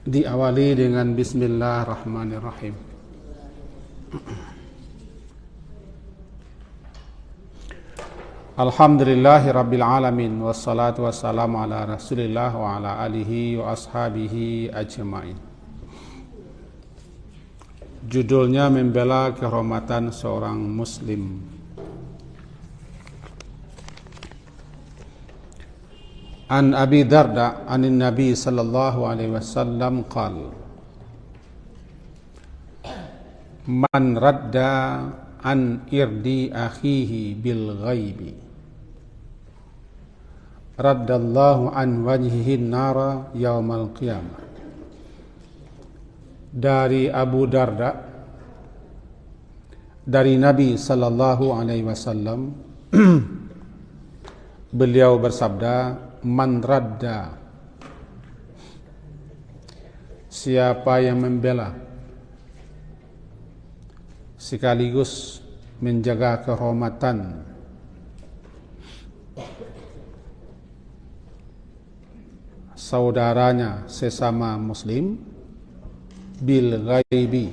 Diawali dengan Bismillahirrahmanirrahim. Alhamdulillahi Rabbil Alamin. Wassalatu wassalamu ala Rasulillah wa ala alihi wa ashabihi ajma'in. Judulnya membela kehormatan seorang muslim. An Abi Darda anin Nabi sallallahu alaihi wasallam qala man radda an irdi akhihi bil ghaibi raddallahu an wajhihi nara yaumal qiyamah. Dari Abu Darda dari Nabi sallallahu alaihi wasallam beliau bersabda, man radda, siapa yang membela sekaligus menjaga kehormatan saudaranya sesama muslim bil ghaibi,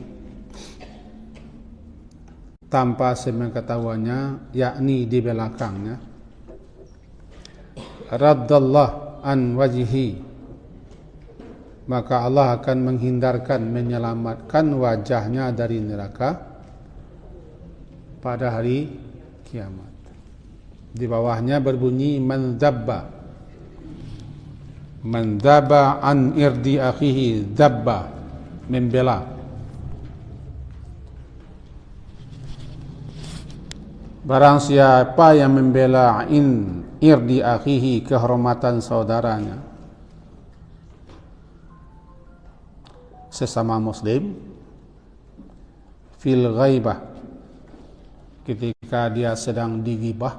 tanpa sepengetahuannya, yakni di belakangnya, raddallah an wajhi, maka Allah akan menghindarkan, menyelamatkan wajahnya dari neraka pada hari kiamat. Di bawahnya berbunyi man dzabba an irdi akhihi, dzabba, membela. Barang siapa yang membela irdi akhihi, kehormatan saudaranya sesama muslim, fil ghaibah, ketika dia sedang digibah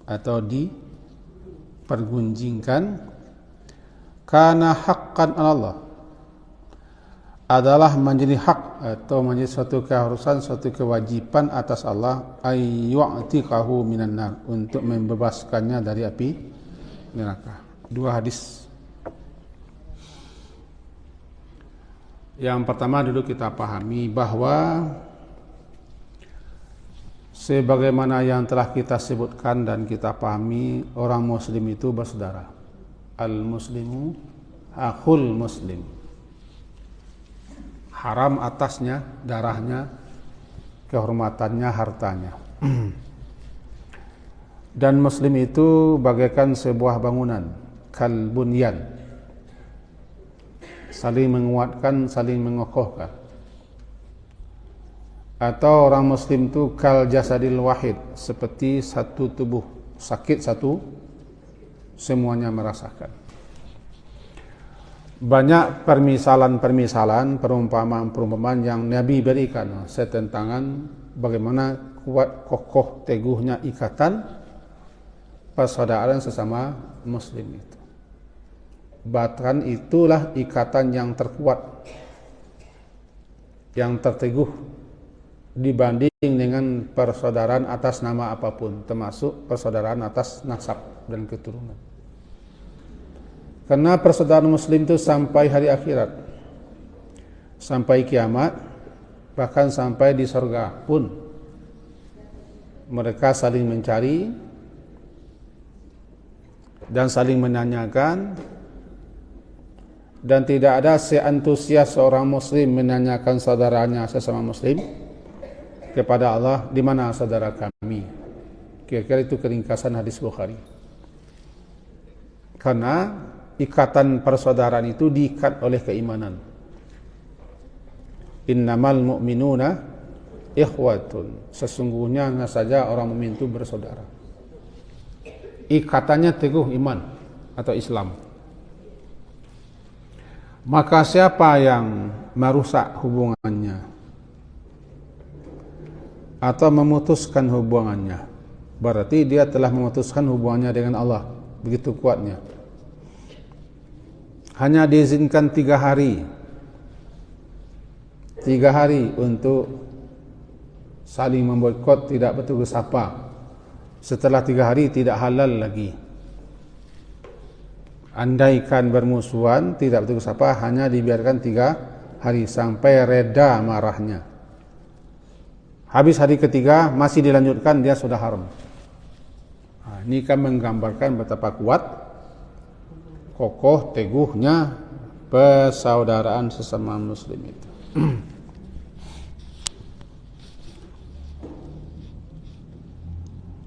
atau dipergunjingkan, kana haqqan 'ala Allah, adalah menjadi hak atau menjadi suatu keharusan, suatu kewajiban atas Allah, ayyu'tiqahu minan nar, untuk membebaskannya dari api neraka. Dua hadis. Yang pertama dulu kita pahami bahwa sebagaimana yang telah kita sebutkan dan kita pahami, orang muslim itu bersaudara. Al-muslimu akhul muslim. Haram atasnya darahnya, kehormatannya, hartanya. Dan muslim itu bagaikan sebuah bangunan, kal bunyan, saling menguatkan, saling mengokohkan. Atau orang muslim itu kal jasadil wahid, seperti satu tubuh, sakit satu, semuanya merasakan. Banyak permisalan-permisalan, perumpamaan-perumpamaan yang Nabi berikan tentang bagaimana kuat, kokoh, teguhnya ikatan persaudaraan sesama muslim itu. Bahkan itulah ikatan yang terkuat, yang terteguh dibanding dengan persaudaraan atas nama apapun, termasuk persaudaraan atas nasab dan keturunan. Karena persaudaraan muslim itu sampai hari akhirat, sampai kiamat, bahkan sampai di surga pun mereka saling mencari dan saling menanyakan, dan tidak ada seantusias seorang muslim menanyakan saudaranya sesama muslim kepada Allah, di mana saudara kami. Kira-kira itu keringkasan hadis Bukhari. Karena ikatan persaudaraan itu diikat oleh keimanan. Innamal mu'minuna ikhwatun, sesungguhnya saja orang mukmin itu bersaudara. Ikatannya teguh, iman atau Islam. Maka siapa yang merusak hubungannya atau memutuskan hubungannya, berarti dia telah memutuskan hubungannya dengan Allah, begitu kuatnya. Hanya diizinkan 3 hari untuk saling memboikot, tidak bertegur sapa. Setelah 3 hari tidak halal lagi. andaikan bermusuhan tidak bertegur sapa, hanya dibiarkan 3 hari sampai reda marahnya. Habis hari ketiga masih dilanjutkan, dia sudah haram. Ini kan menggambarkan betapa kuat, kokoh, teguhnya persaudaraan sesama muslim itu.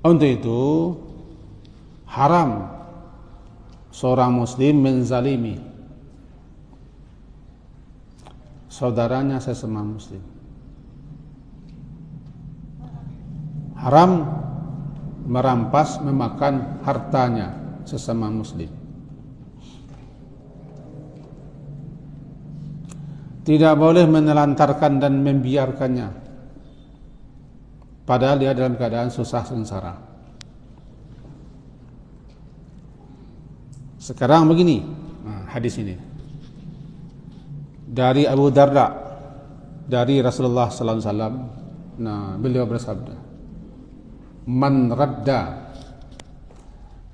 Untuk itu haram seorang muslim menzalimi saudaranya sesama muslim. Haram merampas, memakan hartanya sesama muslim. Tidak boleh menelantarkan dan membiarkannya padahal dia dalam keadaan susah sengsara. Sekarang begini, hadis ini dari Abu Darda dari Rasulullah sallallahu alaihi wasallam. Beliau bersabda, man radda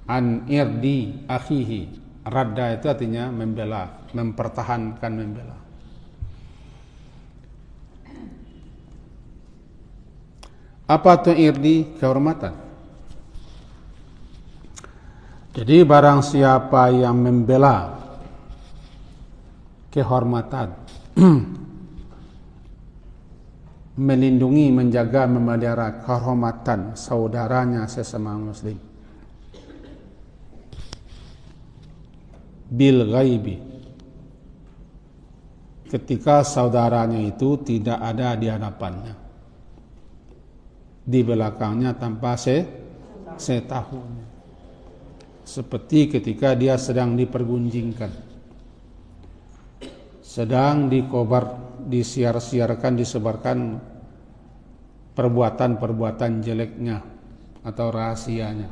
an irdi akhihi. Radda itu artinya membela, mempertahankan, membela. Apa itu irdi? Kehormatan. Jadi barang siapa yang membela kehormatan, melindungi, menjaga, memelihara kehormatan saudaranya sesama muslim, bil ghaibi, ketika saudaranya itu tidak ada di hadapannya, di belakangnya tanpa setahunya, seperti ketika dia sedang dipergunjingkan, sedang dikobar, disiar-siarkan, disebarkan perbuatan-perbuatan jeleknya atau rahasianya,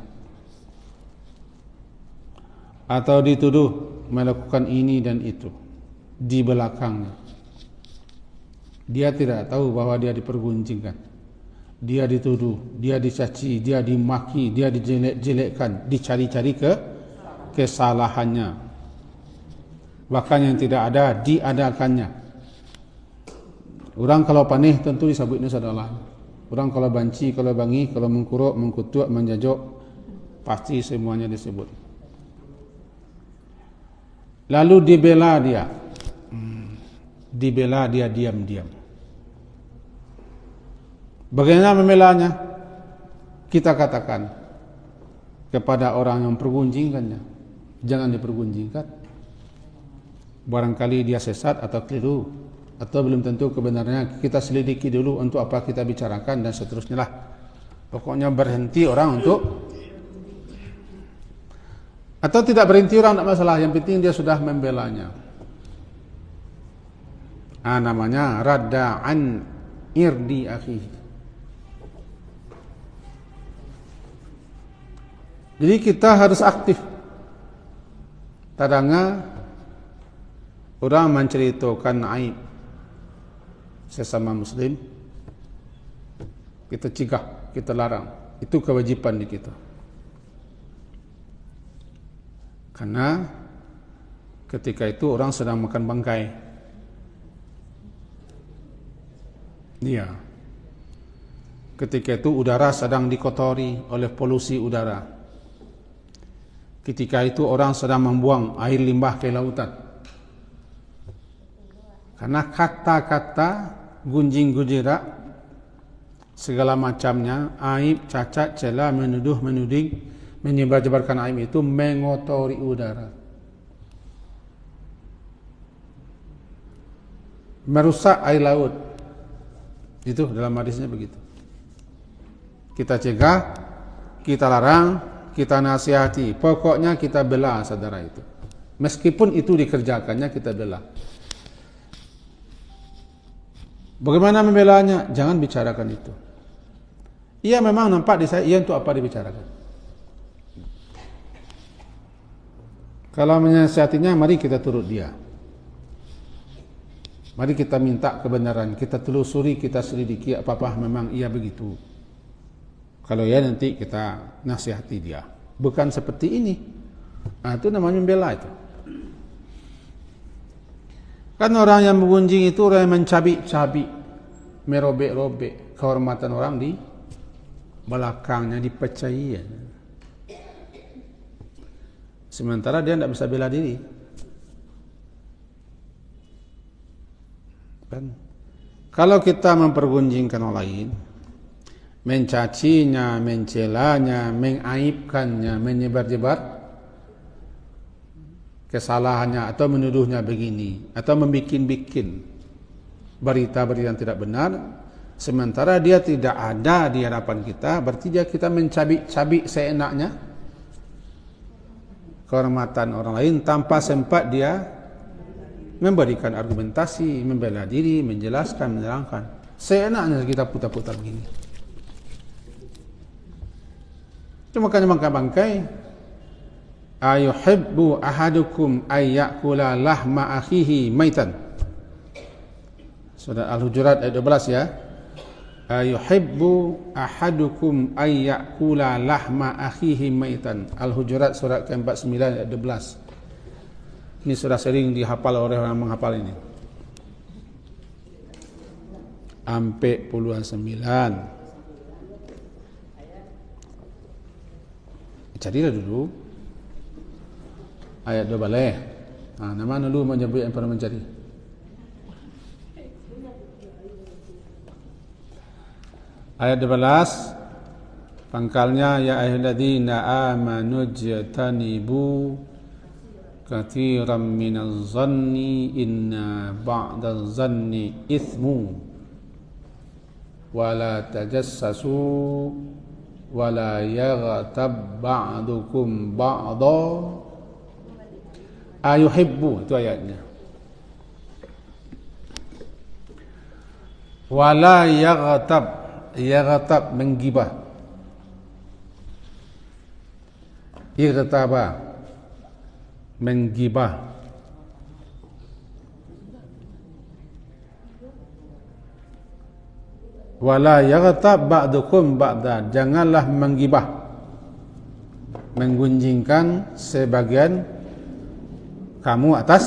atau dituduh melakukan ini dan itu di belakangnya. Dia tidak tahu bahwa dia dipergunjingkan, dia dituduh, dia dicaci, dia dimaki, dia dijelek-jelekkan, dicari-cari kesalahannya, bahkan yang tidak ada diadakannya. Orang kalau panih tentu disebutnya saudara. Orang kalau banci, kalau bangi, kalau mengkuruk, mengkutuk, menjajok, pasti semuanya disebut. Lalu dibela dia. Dibela dia diam-diam. Bagaimana membelanya? Kita katakan kepada orang yang pergunjingkannya, jangan dipergunjingkan. Barangkali dia sesat atau keliru, atau belum tentu kebenarannya, kita selidiki dulu untuk apa kita bicarakan dan seterusnya lah. Pokoknya berhenti orang untuk, atau tidak berhenti orang tidak masalah, yang penting dia sudah membelanya. Namanya radda an irdi akhihi. Jadi kita harus aktif. Tadangnya orang menceritakan aib sesama muslim, kita cegah, kita larang. Itu kewajiban di kita. Karena ketika itu orang sedang makan bangkai. Iya. Ketika itu udara sedang dikotori oleh polusi udara. Ketika itu orang sedang membuang air limbah ke lautan. Karena kata-kata gunjing gujira segala macamnya, aib, cacat, cela, menuduh, menuding, menyebar-jebarkan aib itu mengotori udara, merusak air laut. Itu dalam hadisnya begitu. Kita cegah, kita larang, kita nasihati, pokoknya kita bela saudara itu. Meskipun itu dikerjakannya, kita bela. Bagaimana membelanya? Jangan bicarakan itu. Ia memang nampak di saya, ia untuk apa dibicarakan? Kalau menasihatinya, mari kita turut dia. Mari kita minta kebenaran, kita telusuri, kita selidiki apakah memang ia begitu. Kalau ya nanti kita nasihati dia. Bukan seperti ini. Itu namanya membela itu. Kan orang yang menggunjing itu orang yang mencabik-cabik, merobek-robek kehormatan orang di belakangnya, dipercayai. Sementara dia tidak bisa bela diri. Kan? Kalau kita mempergunjingkan orang lain, mencacinya, mencelanya, mengaibkannya, menyebar-jebar kesalahannya atau menuduhnya begini atau membikin-bikin berita-berita yang tidak benar, sementara dia tidak ada di hadapan kita, berarti kita mencabik-cabik seenaknya kehormatan orang lain tanpa sempat dia memberikan argumentasi, membela diri, menjelaskan, menerangkan. Seenaknya kita putar-putar begini. Cuma kan bangkai-bangkai. Ayuhibbu ahadukum ayyakula lahma akhihi maitan. Surah Al-Hujurat ayat 12 ya. Ayuhibbu ahadukum ayyakula lahma akhihi maitan. Al-Hujurat surat ke-49 ayat 12. Ini sudah sering dihafal oleh orang menghafal ini. Sampai puluhan 9. Carilah dulu ayat 12. Nama dulu menyebut yang pernah mencari. Ayat 12 pangkalnya ya ayyuhalladzina amanu jtanibu katsiran minaz zanni inna ba'daz zanni itsmu wala tajassasu wala yaghtab ba'dukum ba'dha. Ayuhibbu itu ayatnya. Wala yaghtab menggibah. Ightaba menggibah. Wala yaghtab ba'dukum ba'da, janganlah menggibah, menggunjingkan sebagian kamu atas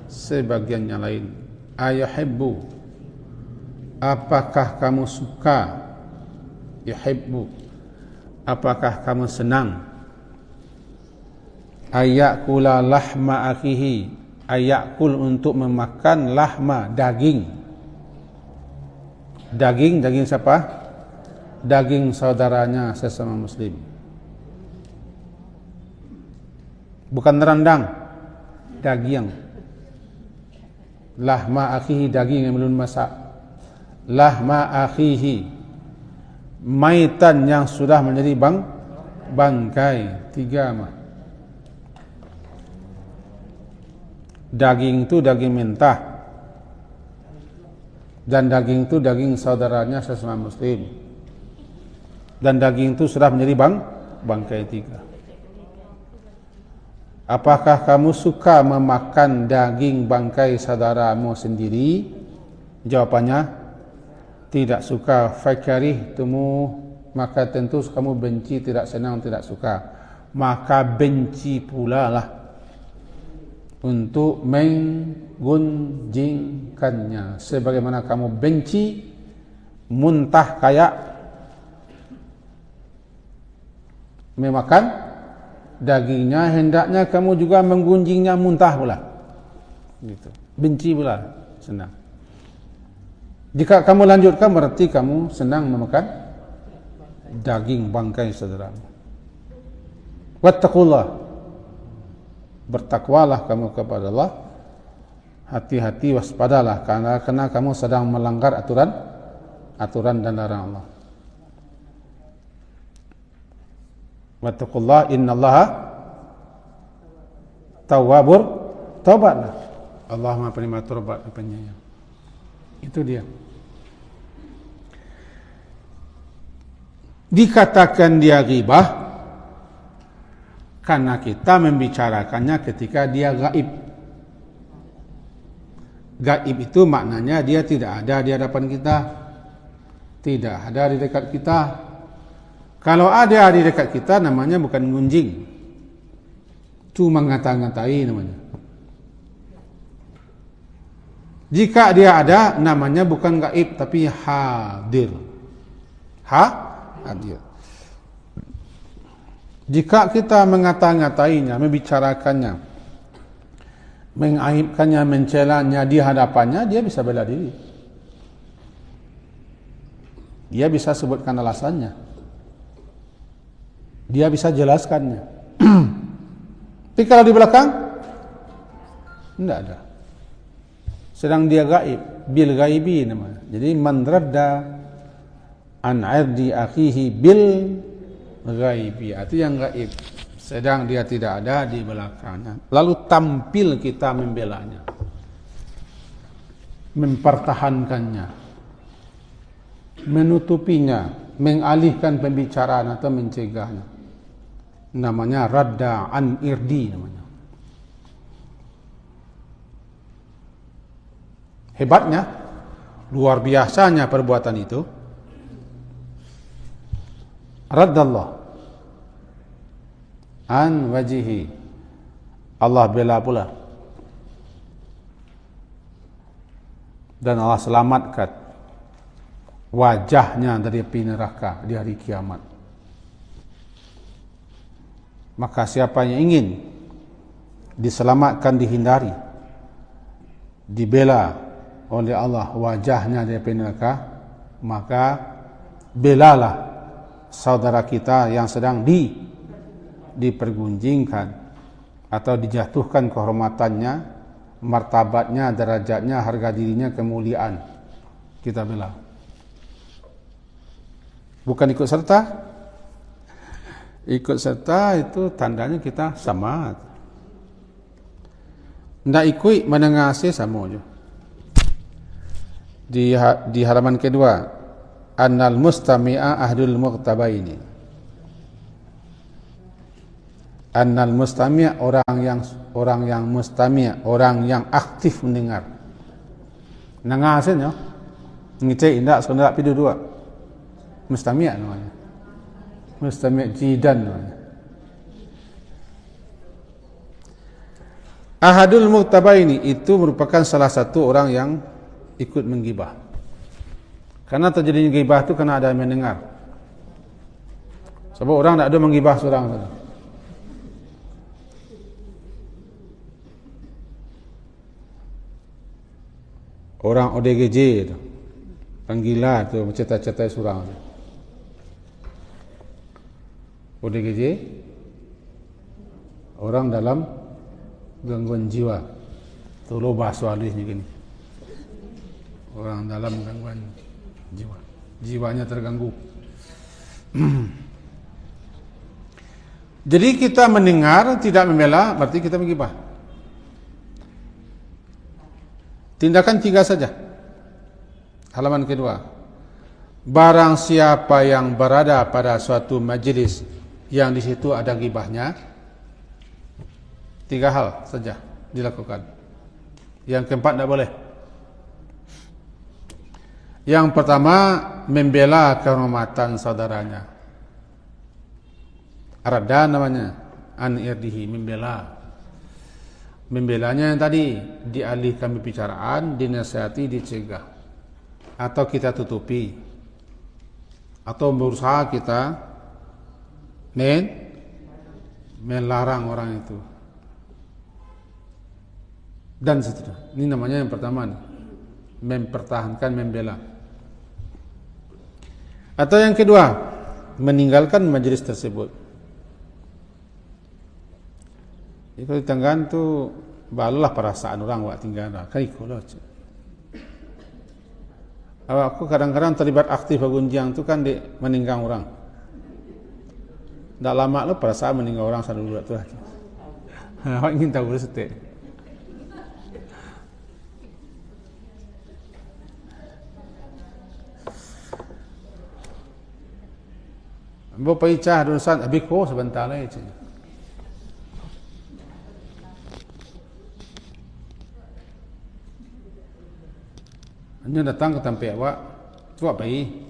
sebagian yang lain. Ayuhibbu, apakah kamu suka? Yuhibbu, apakah kamu senang? Ayakula lahma akhihi, ayakul untuk memakan lahma daging. Daging siapa? Daging saudaranya sesama muslim. Bukan rendang. Daging. Lahma akhihi, daging yang belum masak. Lahma akhihi, maitan yang sudah menjadi bangkai. 3 mah. Daging itu daging mentah, dan daging itu daging saudaranya sesama muslim, dan daging itu sudah menjadi bangkai 3. Apakah kamu suka memakan daging bangkai saudaramu sendiri? Jawapannya, tidak suka. Fakarih tumu, maka tentu kamu benci, tidak senang, tidak suka. Maka benci pula lah untuk menggunjingkannya, sebagaimana kamu benci muntah kayak memakan dagingnya, hendaknya kamu juga menggunjingnya muntah pula. Gitu. Benci pula, senang. Jika kamu lanjutkan berarti kamu senang memakan daging bangkai saudaramu. Wattaqullah, bertakwalah kamu kepada Allah. Hati-hati, waspadalah, karena kamu sedang melanggar aturan dan larangan Allah. Wattaqullah innallaha tawwabur, taubatlah. Allah Maha Penerima taubat, penyayang. Itu dia. Dikatakan dia ghibah karena kita membicarakannya ketika dia gaib. Gaib itu maknanya dia tidak ada di hadapan kita, tidak ada di dekat kita. Kalau ada di dekat kita namanya bukan gunjing. Itu mengata-ngatai namanya. Jika dia ada, namanya bukan gaib tapi hadir. Hadir. Jika kita mengata-ngatainya, membicarakannya, mengaibkannya, mencelanya di hadapannya, dia bisa bela diri. Dia bisa sebutkan alasannya. Dia bisa jelaskannya. Tapi kalau di belakang, tidak ada. Sedang dia gaib, bil gaibi namanya. Jadi man radda an irdi akhihi bil gaibi, itu yang gaib. Sedang dia tidak ada di belakangnya. Lalu tampil kita membelanya, mempertahankannya, menutupinya, mengalihkan pembicaraan atau mencegahnya. Namanya radda an irdi namanya. Hebatnya, luar biasanya perbuatan itu. Raddallah an wajihi, Allah bela pula, dan Allah selamatkan wajahnya dari api neraka di hari kiamat. Maka siapa yang ingin diselamatkan, dihindari, dibela oleh Allah wajahnya dari api neraka, maka belalah saudara kita yang sedang dipergunjingkan atau dijatuhkan kehormatannya, martabatnya, derajatnya, harga dirinya, kemuliaan. Kita bela. Bukan ikut serta. Ikut serta itu tandanya kita sama. Tidak ikut menengasi sama aja. Di halaman kedua, annal mustami'a ahdul muqtabaini. Annal mustami' orang yang mustami', orang yang aktif mendengar. Nangasin ya. Ngicai indak sebenarnya pidu dua. Mustami' namanya. Mustami' jidan namanya. Ahadul muqtabaini itu merupakan salah satu orang yang ikut menggibah. Karena terjadinya gibah itu karena ada yang mendengar. Sebab orang tidak ada menggibah seorang. Orang ODGJ itu, panggilan itu cerita-cerita seorang. ODGJ, orang dalam gangguan jiwa. Itu lo bahas soalnya gini. Orang dalam gangguan jiwa, jiwanya terganggu. Jadi kita mendengar tidak membela, berarti kita menggibah. Tindakan 3 saja. Halaman kedua. Barang siapa yang berada pada suatu majelis yang di situ ada gibahnya, 3 hal saja dilakukan. Yang keempat tidak boleh. Yang pertama, membela kehormatan saudaranya. Radda namanya, an irdihi, membela. Membelanya yang tadi, dialihkan pembicaraan, dinasihati, dicegah, atau kita tutupi, atau berusaha kita melarang orang itu, dan seterusnya. Ini namanya yang pertama nih, mempertahankan, membela. Atau yang kedua, meninggalkan majelis tersebut. Jadi kalau ditanggan tu balulah perasaan orang buat tinggal kan ikulah. Aku kadang-kadang terlibat aktif gunjang tu kan di meninggang orang. Tak lama lo perasaan meninggal orang selalu buat tu. Awak ingin tahu setek. Bapak icah dosan abiko sebentar lagi. Hanya datang ke tempat awak, tu apa ini?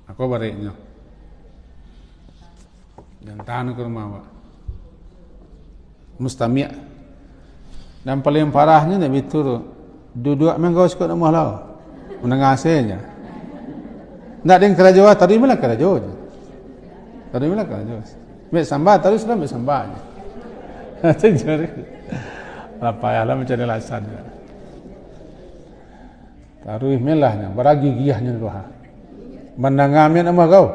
Aku baliknya. Dan tahan ke rumah awak. mustami'. Dan paling parahnya Nabi turun duduk menggau sekut rumah lau. Menengasihnya. Nak dengan kerajaan, terimalah kerajaan. Terimalah kerajaan. Mek sambar terus lah mek sambar. Tengok. Apa ya lah mencari alasan. Taruh melahnya, beragi giahnya doa. Menangamin nama kau.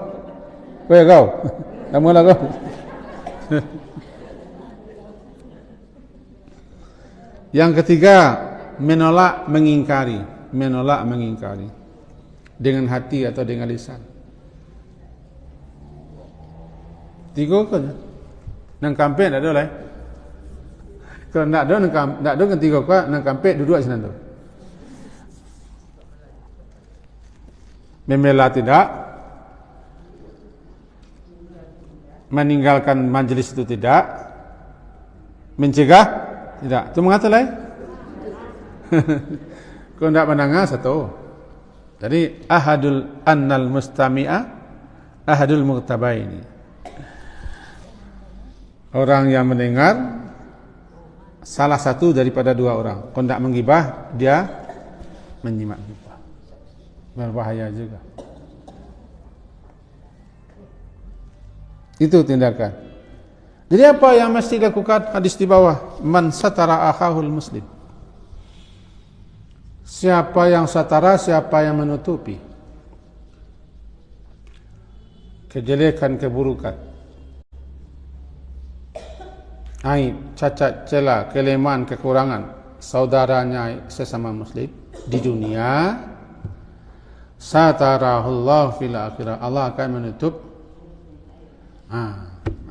Kau. Kamu lah kau. Yang ketiga, menolak mengingkari. Menolak mengingkari. Dengan hati atau dengan lisan. Tiga kan? Nang kampek tak ada lah. Kalau tak ada kan tiga kan, nang kampek duduk di sana tu. Membela tidak, meninggalkan majlis itu tidak, mencegah tidak. Itu mengata lain. Kau tidak mendengar satu. Jadi ahadul annal mustami'a ahadul muqtabaini. Orang yang mendengar salah satu daripada dua orang. Kau tidak menggibah, dia menyimak gibah. Berbahaya juga. Itu tindakan. Jadi apa yang mesti dilakukan? Hadis di bawah, man satara akhahul muslim. Siapa yang satara, siapa yang menutupi kejelekan, keburukan, aib, cacat, celah, kelemahan, kekurangan saudaranya sesama muslim di dunia, satarahullah fil akhirah, Allah akan menutup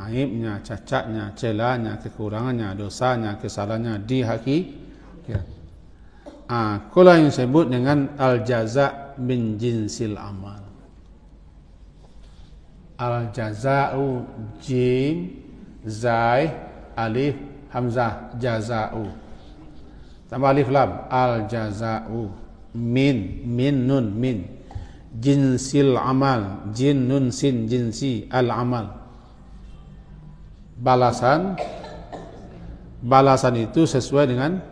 aibnya, cacatnya, celahnya, kekurangannya, dosanya, kesalahannya di akhirat. Itulah yang disebut dengan al-jaza' min jinsil amal. Al-jaza'u jim zai alif hamzah jaza'u tambah alif lam, al-jaza'u min nun min jinsil amal, jin nun sin jinsi al-amal. Balasan itu sesuai dengan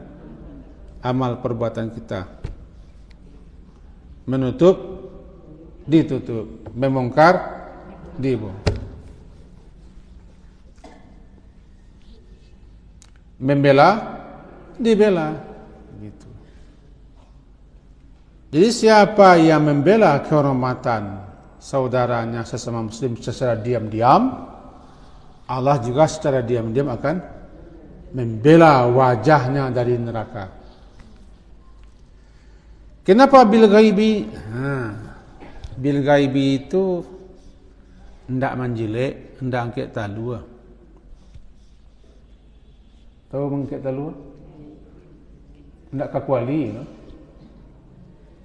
amal perbuatan kita. Menutup ditutup, membongkar dibongkar, membela dibela, gitu. Jadi siapa yang membela kehormatan saudaranya sesama muslim secara diam-diam, Allah juga secara diam-diam akan membela wajahnya dari neraka. Kenapa bil ghaibi? Bil ghaibi itu hendak menjelek, hendak angkat talu. Tahu mengangkat talu? Hendak kakuali, no?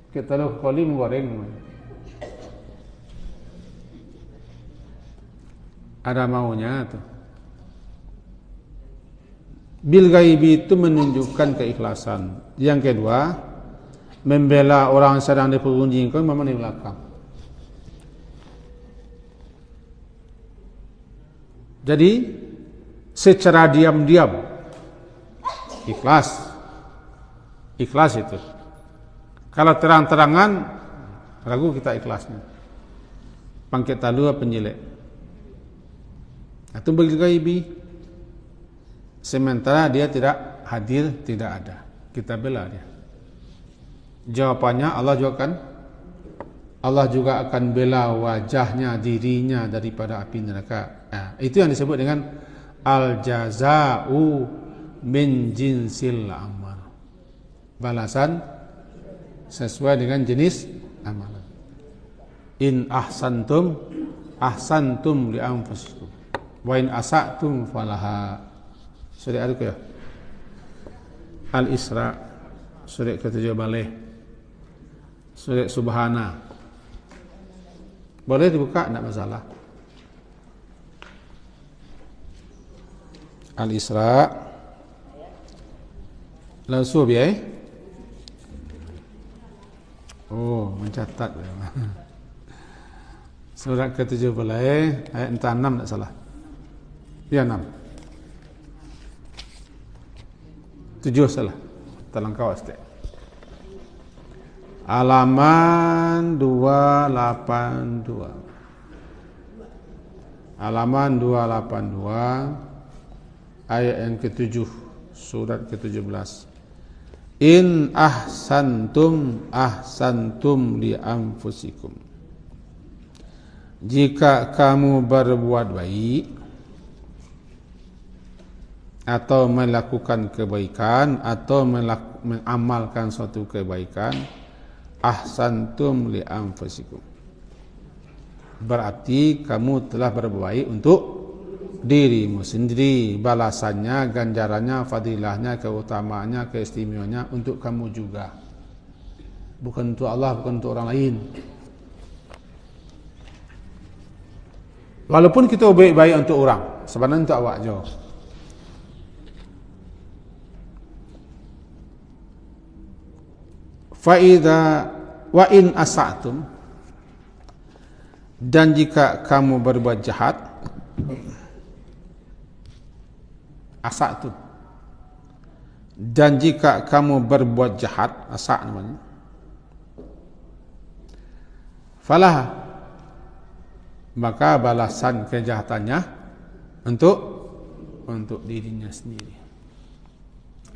Angkat talu kakuali menggoreng. Ada maunya tu. Bil ghaibi itu menunjukkan keikhlasan. Yang kedua, membela orang sedang dipergunjingkan memang di belakang. Jadi secara diam-diam ikhlas itu. Kalau terang-terangan ragu kita ikhlasnya. Pangkat talu penjelek. Itu bil ghaibi. Sementara dia tidak hadir, tidak ada. Kita bela dia. Jawapannya Allah juga akan bela wajahnya, dirinya daripada api neraka. Itu yang disebut dengan al-jaza'u min jinsil amal. Balasan sesuai dengan jenis amalan. In ahsantum li anfusikum wa in asa'tum falaha. Surah Al-Isra, surah ke-7 balik. Surah Subhana. Boleh dibuka, tidak masalah. Al-Isra. Langsung ya. Oh, mencatat. Surah ke-7 ayat 6 tidak salah. Ya 6. 7 salah. Terlengkap Ustaz. Halaman 282. Halaman 282 ayat yang ke-7 surat ke-17. In ahsantum li anfusikum. Jika kamu berbuat baik atau melakukan kebaikan atau mengamalkan suatu kebaikan, ahsantum li anfusikum, berarti kamu telah berbuat baik untuk dirimu sendiri. Balasannya, ganjarannya, fadilahnya, keutamaannya, keistimewaannya untuk kamu juga, bukan untuk Allah, bukan untuk orang lain. Walaupun kita baik-baik untuk orang, sebenarnya untuk awak je. Fa'idha wa in asa'tum, dan jika kamu berbuat jahat, asa'tum, dan jika kamu berbuat jahat, asa' namanya, falah, maka balasan kejahatannya untuk dirinya sendiri.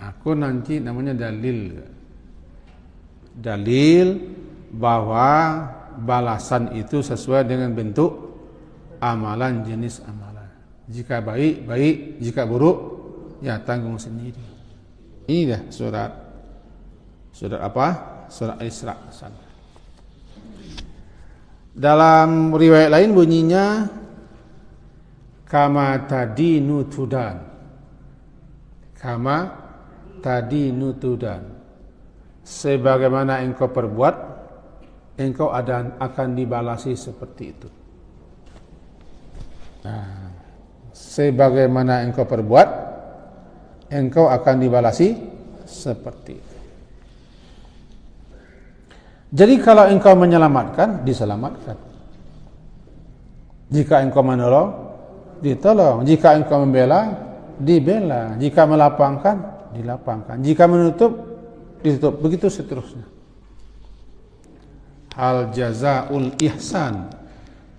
Aku nanti namanya dalil bahwa balasan itu sesuai dengan bentuk amalan, jenis amalan. Jika baik, baik. Jika buruk, ya tanggung sendiri. Ini dah surat apa? Surat Al-Isra. Dalam riwayat lain bunyinya kama tadinu tudan. Kama tadinu tudan. Sebagaimana engkau perbuat, engkau akan dibalasi seperti itu. Sebagaimana engkau perbuat, engkau akan dibalasi seperti itu. Jadi kalau engkau menyelamatkan, diselamatkan. Jika engkau menolong, ditolong. Jika engkau membela, dibela. Jika melapangkan, dilapangkan. Jika menutup, ditutup. Begitu seterusnya. Hal jazaul ihsan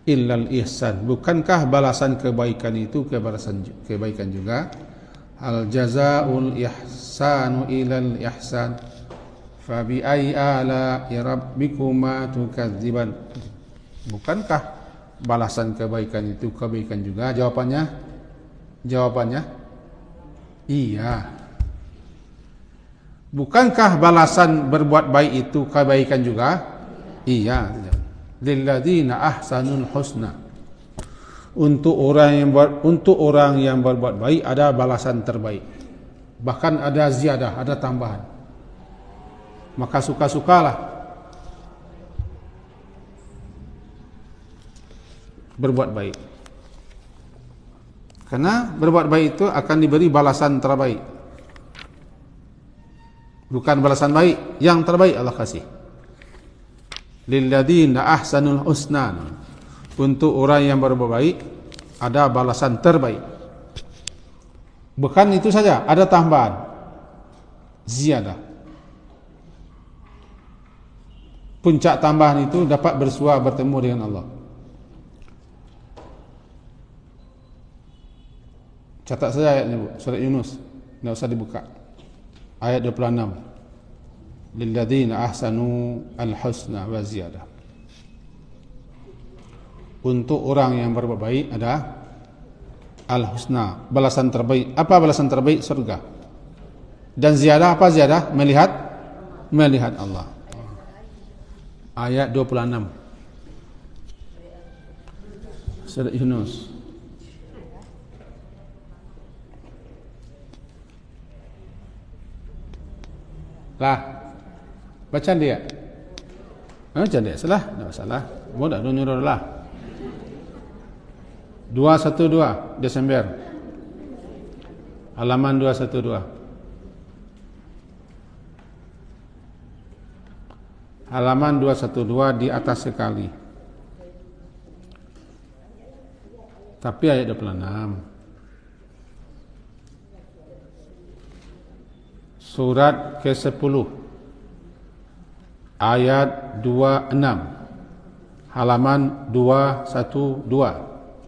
illal ihsan. Bukankah balasan kebaikan itu kebaikan juga? Hal jazaul ihsanu illal ihsan. Fabi ayyi ala'i rabbikuma tukadziban. Bukankah balasan kebaikan itu kebaikan juga? Jawabannya iya. Bukankah balasan berbuat baik itu kebaikan juga? Iya. Lilladzina ahsanul husna. Untuk orang yang berbuat baik ada balasan terbaik. Bahkan ada ziyadah, ada tambahan. Maka suka-sukalah berbuat baik. Karena berbuat baik itu akan diberi balasan terbaik. Bukan balasan baik, yang terbaik Allah kasih. Lilladzina ahsanul husna. Untuk orang yang berbuat baik ada balasan terbaik. Bukan itu saja, ada tambahan. Ziyadah. Puncak tambahan itu dapat bersua bertemu dengan Allah. Catat saja ayatnya, Bu. Surat Yunus. Tidak usah dibuka. Ayat 26. Lilladzina ahsanu al-husna wa ziyadah. Untuk orang yang berbuat baik ada al-husna, balasan terbaik. Apa balasan terbaik? Surga. Dan ziyadah apa ziyadah? Melihat Allah. Ayat 26 Surat Yunus. Baca dia. Baca dia, salah? Tak masalah. Mudah nyuruh lah. 212 Desember. Halaman 212. Halaman 212 di atas sekali. Tapi ayat 26. surat ke-10 ayat 26, halaman 212,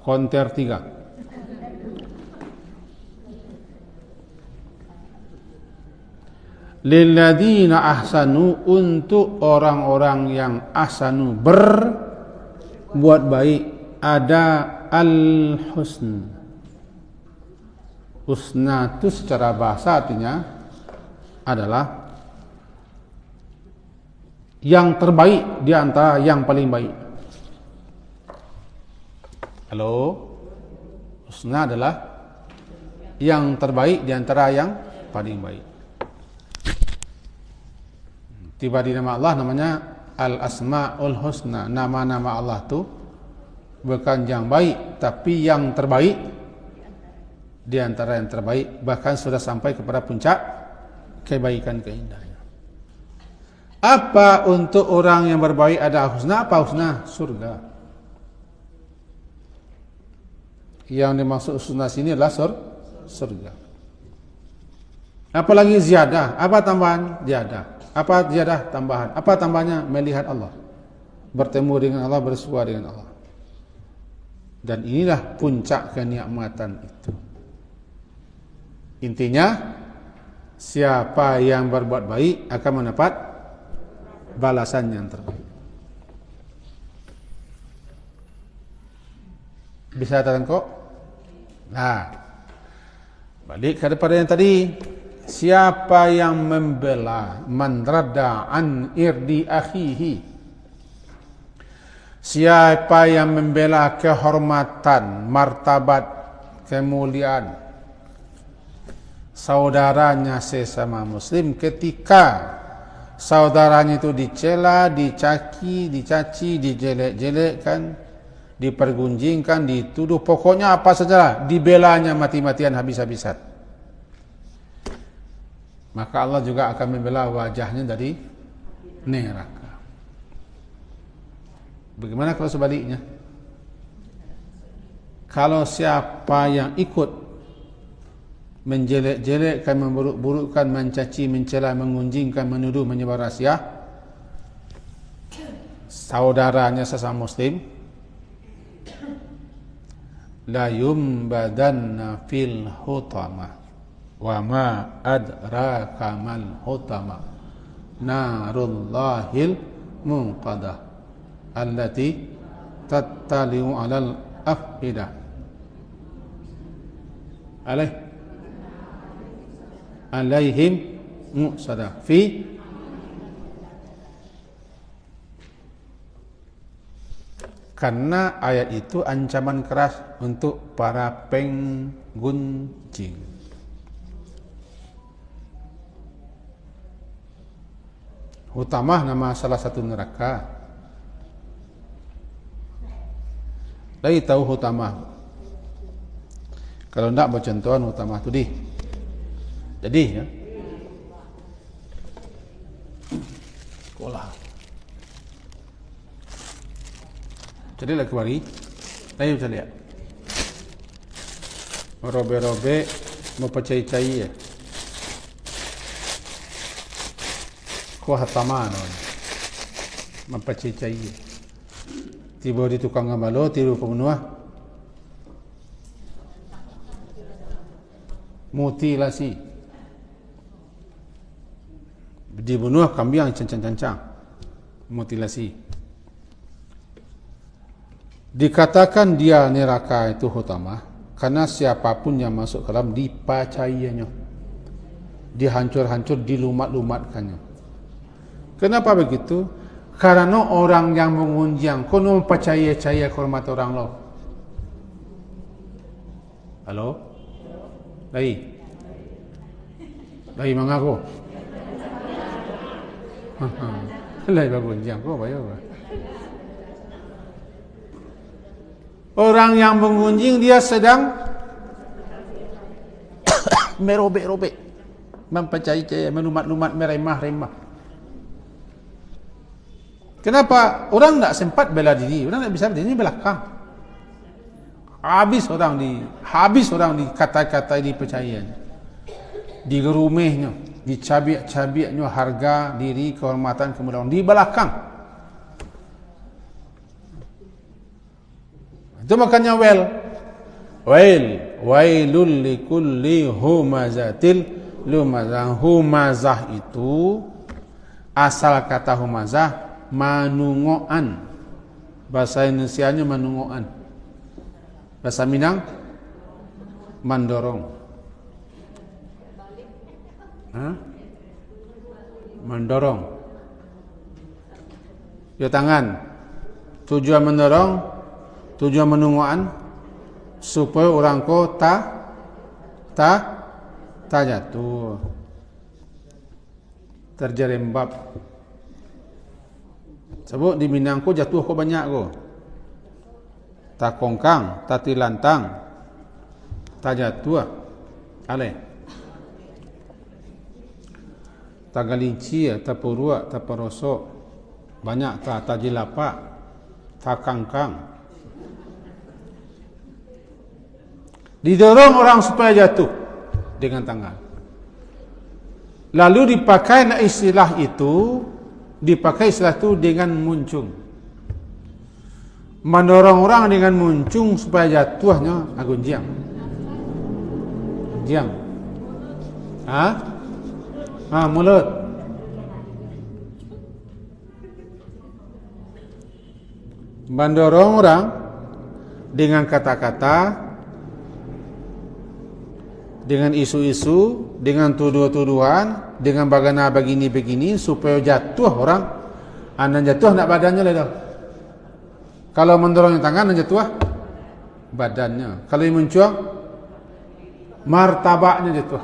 konter 3. Lilladzina ahsanu, untuk orang-orang yang ahsanu, berbuat baik, ada al-husn. Husna itu secara bahasa artinya adalah yang terbaik di antara yang paling baik. Halo? Husna adalah yang terbaik di antara yang paling baik. Tiba di nama Allah namanya Al-Asma'ul Husna. Nama-nama Allah tu bukan yang baik, tapi yang terbaik di antara yang terbaik. Bahkan sudah sampai kepada puncak kebaikan, keindahan. Apa untuk orang yang berbaik ada husna? Apa husna? Surga. Yang dimaksud husna sini adalah surga. Apalagi ziyadah. Apa tambahan? Ziyadah. Apa ziyadah? Tambahan. Apa tambahnya? Melihat Allah, bertemu dengan Allah, bersua dengan Allah. Dan inilah puncak kenikmatan itu. Intinya, siapa yang berbuat baik akan mendapat balasan yang terbaik. Bisa terangkok? Nah, balik kepada yang tadi. Siapa yang membela, man radda an irdi akhihi, siapa yang membela kehormatan, martabat, kemuliaan saudaranya sesama muslim ketika saudaranya itu dicela, dicaci, dijelek-jelekkan, dipergunjingkan, dituduh, pokoknya apa saja, dibelanya mati-matian, habis-habisan. Maka Allah juga akan membela wajahnya dari neraka. Bagaimana kalau sebaliknya? Kalau siapa yang ikut menjelek-jelekkan, memburuk-burukkan, mencaci, mencela, mengunjingkan, menuduh, menyebar rahsia saudaranya sesama muslim, la yumbadanna fil hutama. Wa ma adraka mal hutama, narullahil munqadah allati tattali'u 'alal afidah. Alaihim muqsadah fi. Karena ayat itu ancaman keras untuk para penggunjing. Hutamah nama salah satu neraka. Lagi tahu Hutamah? Kalau tidak bercontohan Hutamah tu di. Jadi ya. Sekolah. Jadi lagi kembali. Ayo kita lihat. Robe-robe mau pecai-cai ya. Kuah taman, mempacai-cai. Tiba di tukang gambalo, tiba pembunuh, mutilasi. Dibunuh kambing yang cancang-cancang, mutilasi. Dikatakan dia neraka itu Hutamah karena siapapun yang masuk ke dalam dipacaiannya, dihancur-hancur, dilumat-lumatkannya. Kenapa begitu? Karena orang yang mengunjang kono percaya-caya hormat orang lo. Halo? Lagi mengaku. Lagi mengunjang kok bayo. Orang yang mengunjing dia sedang merobek-robek, mempercayai, melumat-lumat, meremah-remah. Kenapa? Orang tak sempat bela diri, orang tak bisa bela diri belakang. Habis orang di kata-kata dipercayai, digerumihnya. dicabik-cabiknya harga diri, kehormatan, kemuliaan di belakang. Itu makanya wailul likulli humazatil lumazah. Humazah itu asal kata humazah manungoan. Bahasa Indonesianya manungoan. Bahasa Minang mandorong. Mendorong. Ya tangan. Tujuan mendorong, tujuan menunguan supaya orang ko tak jatuh, terjerembab. Sebab di Minang ko jatuh ko banyak ko. Tak kongkang, tak tilantang, tak jatuh. Ale. Tak galinci, tak purua, tak perosok. Banyak tak jilapak, tak kangkang. Didorong orang supaya jatuh dengan tangan. Lalu dipakai istilah itu dengan muncung. Mendorong orang dengan muncung supaya jatuhnya agunjiang. Jiang. Mulut. Mendorong orang dengan kata-kata, dengan isu-isu, dengan tuduh-tuduhan, dengan bagaimana begini-begini supaya jatuh orang. Anda jatuh nak badannya lah dah. Kalau mendorong tangan anda jatuh badannya. Kalau mencuang martabaknya jatuh.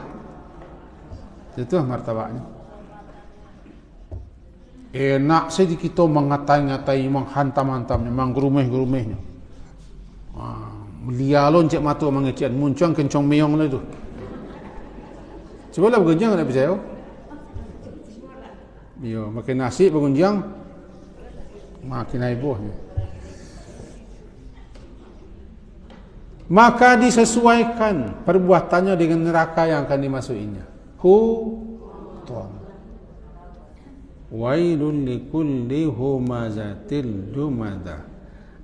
Jatuh martabaknya. Enak saja kita mengatai-ngatai, menghantam-hantamnya, menggerumeh-gerumehnya. Dia loncek mata mengecian, muncung kencong meong lah tu. Cubalah bergunjang tak percaya. Yo, makin nasi bergunjang, makin hebohnya. Maka disesuaikan perbuatannya dengan neraka yang akan dimasukinya. Wailul likulli humazatil lumadah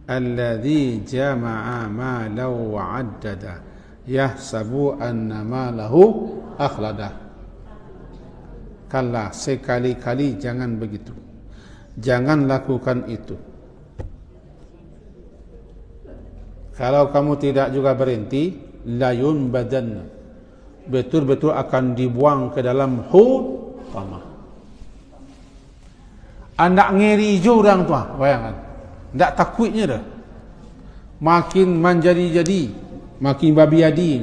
alladzi jama'a malahu wa'addada yahsabu anna malahu akhlada. Kalla, sekali-kali jangan begitu. Jangan lakukan itu. Kalau kamu tidak juga berhenti, layun badan, betul-betul akan dibuang ke dalam hutamah. Anda ngeri je orang tu, bayangkan. Tak takutnya dah. Makin menjadi-jadi, makin babi adi.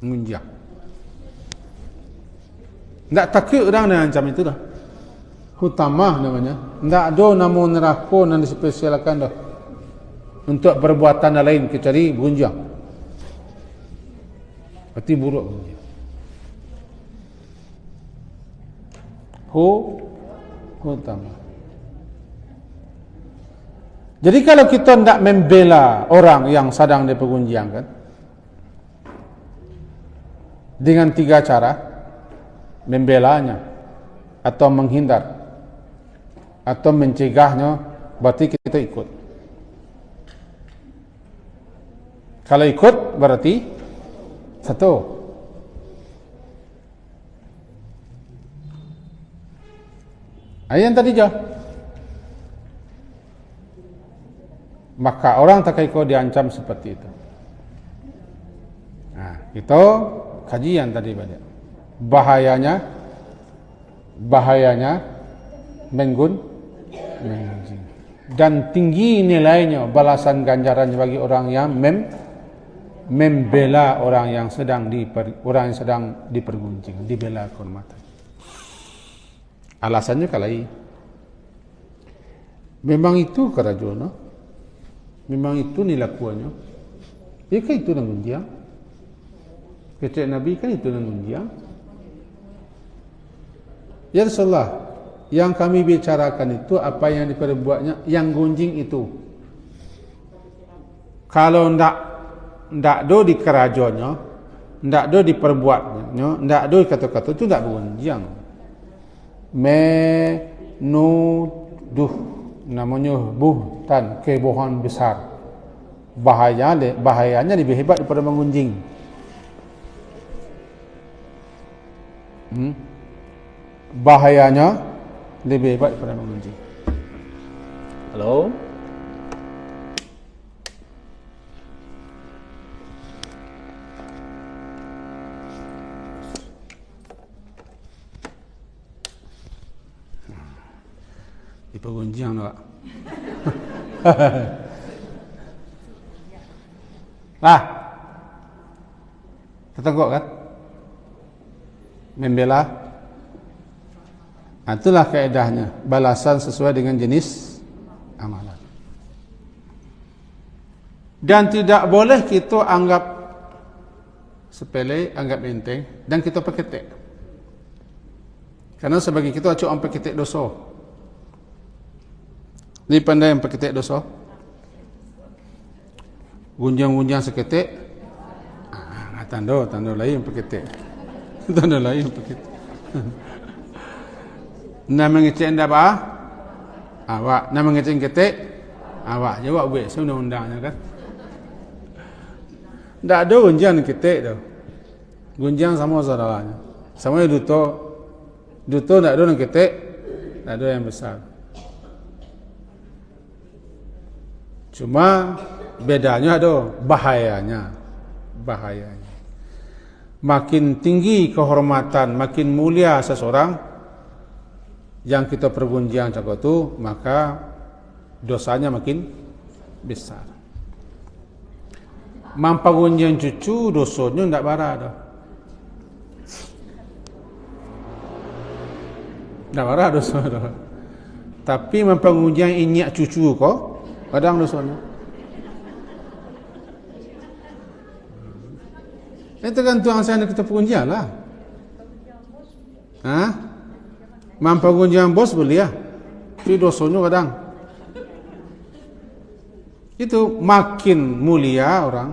Menjak. Tak takut orang dengan macam itu dah. Hutamah namanya. Tak ada nama neraka yang dispesialkan dah. Untuk perbuatan lain kecuali bergunjang. Berarti buruk bergunjang. Hutamah. Jadi kalau kita tidak membela orang yang sedang dipergunjangkan dengan 3 cara, membelanya atau menghindar atau mencegahnya, berarti kita ikut. Kalau ikut berarti satu, ayat yang tadi je. Maka orang tak ikut diancam seperti itu. Nah, itu kajian tadi banyak. Bahayanya menggunjing. Dan tinggi nilainya balasan ganjarannya bagi orang yang membela orang yang sedang dipergunjing, dibela kehormatan. Alasannya kalai memang itu kerajaan. Memang itu nilakuannya. Ya kan itu dengan dia. Kata Nabi kan itu dengan dia. Ya Rasulullah, yang kami bicarakan itu apa yang diperbuatnya, yang gunjing itu. Kalau ndak do di kerajaannya, ndak ada diperbuat, ndak ada kata-kata tu tak berunjang. Menuduh namanya buhtan, kebohongan besar. Bahayanya lebih hebat daripada menggunjing. Bahayanya lebih hebat daripada menggunjing. Halo? Di pengunjung tak? Ketenggok kan? Membela. Itulah kaedahnya. Balasan sesuai dengan jenis amalan. Dan tidak boleh kita anggap sepele, anggap enteng, dan kita peketek. Karena sebagai kita acuk orang peketek dosa. Ni pandai yang peketek dosa? Gunjang-gunjang seketek. Tanda lain peketek. Tanda lain peketek. Nak mengecek anda apa? Awak. Nak mengecek ketek? Awak. Jawab buat undang-undangnya kan. Tak ada gunjang ketek tu. Gunjang sama saudaranya. Sama duto. Duto tak ada yang ketek. Tak ada yang besar. Cuma bedanya ada bahayanya. Makin tinggi kehormatan, makin mulia seseorang yang kita pergunjing cakap tu, maka dosanya makin besar. Mempergunjing cucu dosanya tidak bara dah. Tak bara dosa dah. Tapi mempergunjing inyak cucu kau, kadang dosanya. Itu kan tuang saya kita pengunjung lah. Mampu pengunjung bos boleh ya. Itu dosanya kadang. Itu makin mulia orang,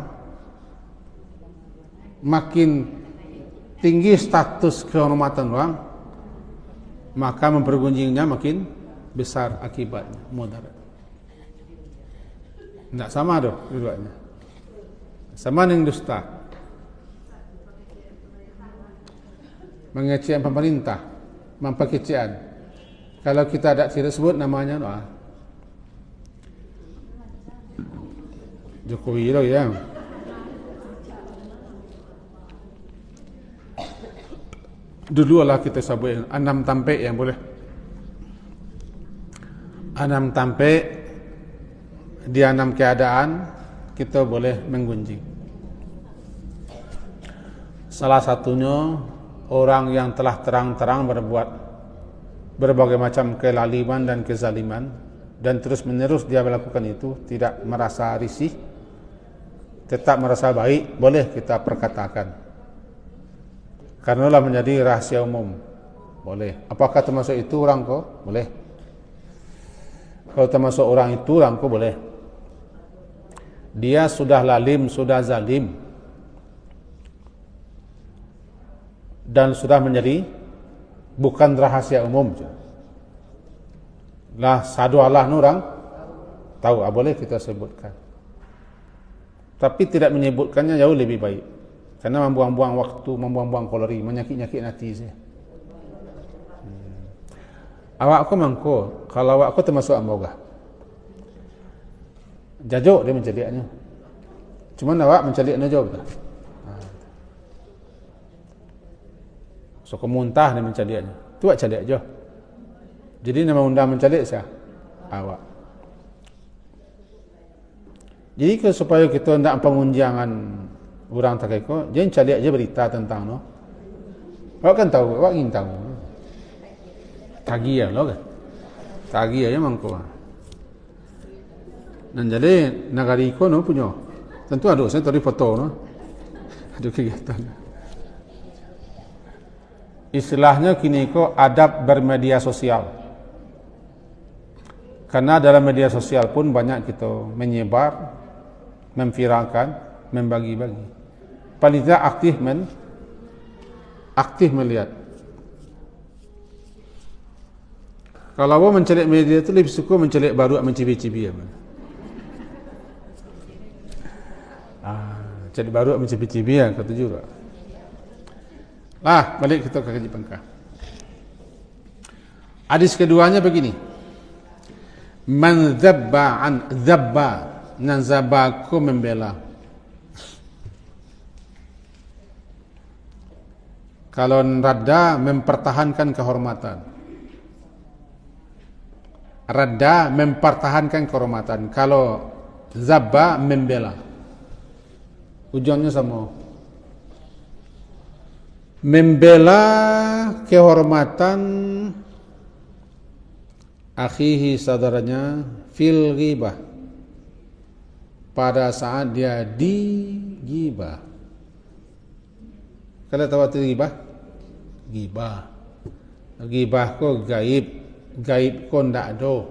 makin tinggi status kehormatan orang, maka mempergunjingnya makin besar akibatnya, mudarat. Tidak sama doh keduanya. Sama dengan dusta. Mengecewakan pemerintah, mempekecean. Kalau kita tidak sebut namanya doa. Jokowi itu ya. Dulu lah kita sebut 6 tampek yang boleh. 6 tampek di 6 keadaan kita boleh menggunjing. Salah satunya orang yang telah terang-terang berbuat berbagai macam kelaliman dan kezaliman dan terus menerus dia melakukan itu, tidak merasa risih, tetap merasa baik, boleh kita perkatakan. Karenalah menjadi rahasia umum. Boleh. Apakah termasuk itu orang kau? Boleh. Kalau termasuk orang itu orang kau boleh. Dia sudah lalim, sudah zalim, dan sudah menjadi bukan rahasia umum. Lah sadu Allah orang tahu, boleh kita sebutkan. Tapi tidak menyebutkannya jauh lebih baik. Karena membuang-buang waktu, membuang-buang kalori, menyakit-nyakit hati saya. Awak aku mangko, kalau awak aku termasuk amboga. Jajuk dia menceliaknya. Cuma awak menceliaknya jauh tak? So kemuntah dia menceliaknya. Tu awak celiak je. Jadi nama undang menceliak saya. Awak. Jadi supaya kita tidak pengunjangan orang tak kau, jangan cari aja berita tentang no. Awak kan tahu, awak ingin tahu. Tagi ya lo kan, tagi aja mangko. Dan jadi negara iko no punya, tentu ada. Saya tadi foto no, ada kegiatan. Istilahnya kini ko adab bermedia sosial. Karena dalam media sosial pun banyak kita menyebar, memviralkan, membagi-bagi. paling tidak aktif melihat. Kalau awak mencelik media itu lebih suka mencelik baru mencibi-cibi apa? Celik baru mencibi-cibi ya kata juga. Lah, balik kita ke Haji Pangkah. Hadis keduanya begini. Man dzabba nan zabaku membela. Kalau radda mempertahankan kehormatan. Radda mempertahankan kehormatan. Kalau zabba membela. Ujungnya sama. Membela kehormatan akhihi saudaranya fil ghibah. Pada saat dia digibah. Kalian tahu arti ghibah? Ghibah ko gaib. Gaib ko ndak ada.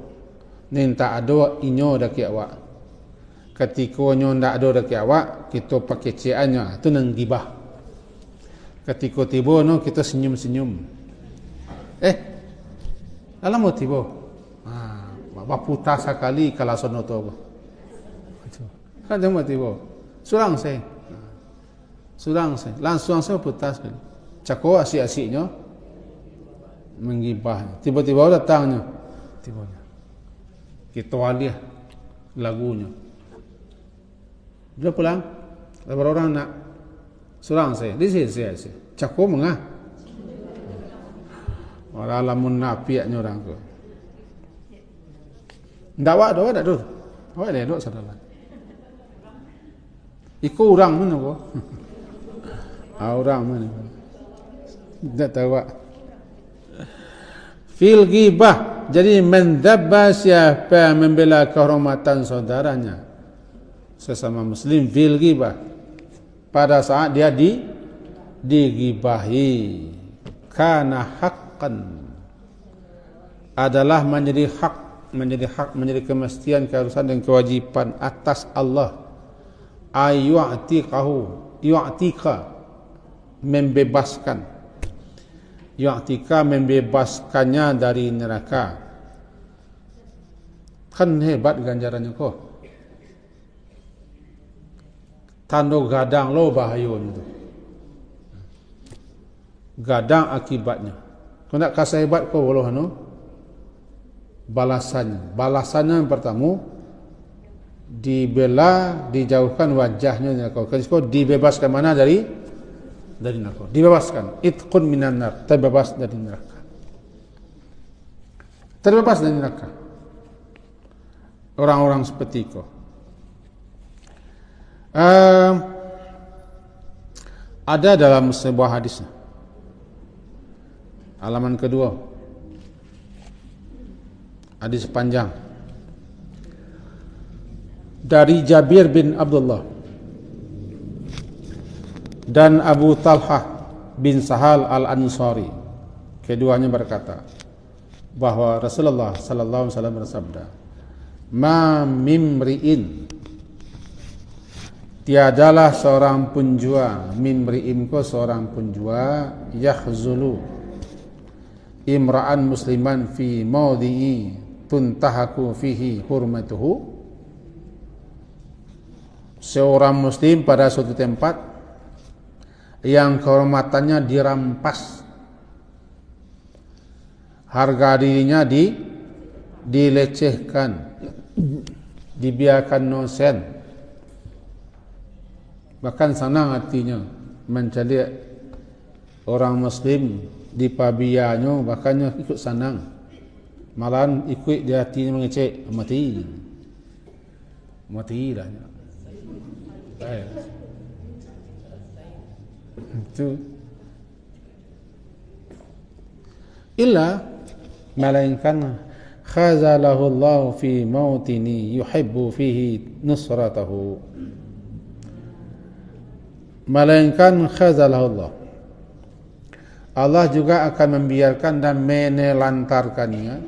Ninta ada inyo dak awak. Ketika nyo ndak ada dak awak, kita pakai ciannya, itu nang ghibah. Ketika tiba no kita senyum-senyum. Dalam tiba. Bapa putar sekali kalau sono tu. Kan jangan tiba. Surang saya. Langsung saya putar sekali. Cako asyik-asyiknya menggibah. Tiba-tiba datangnya. Tibanya. Kita waliah lagunya. Dia pulang. Beberapa orang nak surang saya. Di sini saya. Cako mengah. Orang lamun napiaknya orang tu. Ndak awak dah, tak dah. Awak dah duduk sadalah. Ikut orang mana ko? Orang mana? Tak tahu awak. Fil ghibah. Jadi mendabba siapa membela kehormatan saudaranya sesama muslim fil ghibah. Pada saat dia digibahi. Kana haqqan. Adalah menjadi hak, menjadi kemestian, keharusan dan kewajipan atas Allah. Yu'tika membebaskan. Yu'tika membebaskannya dari neraka. Kan hebat ganjarannya kok. Tando gadang lo bahayanya tu. Gadang akibatnya. Kau nak kasih hebat kau boloh anu? Balasannya yang pertama dibela, dijauhkan wajahnya neraka. Kau dibebaskan mana dari neraka. Dibebaskan. Itqun minan nar, terbebas dari neraka. Terbebas dari neraka. Orang-orang seperti kau. Ada dalam sebuah hadis. Halaman kedua. Hadis panjang dari Jabir bin Abdullah dan Abu Talhah bin Sahal al-Ansari. Keduanya berkata bahwa Rasulullah sallallahu alaihi wasallam bersabda, "Ma mimri'in, tiadalah seorang pun jua, mimri'in ko seorang pun jua, yahzulu imra'an musliman fi mawdi'i tuntahaku fihi hurmatuhu." Seorang muslim pada suatu tempat yang kehormatannya dirampas, harga dirinya dilecehkan, dibiarkan nosen. Bahkan senang hatinya mencari orang muslim di pabianya, bahkan ikut senang. Malahan ikut dia hatinya mengecek, mati dah. Itu illa melainkan khazalahu Allah fi mautini yuhibbu fihi nusratahu. Melainkan khazalahu Allah, Allah juga akan membiarkan dan menelantarkannya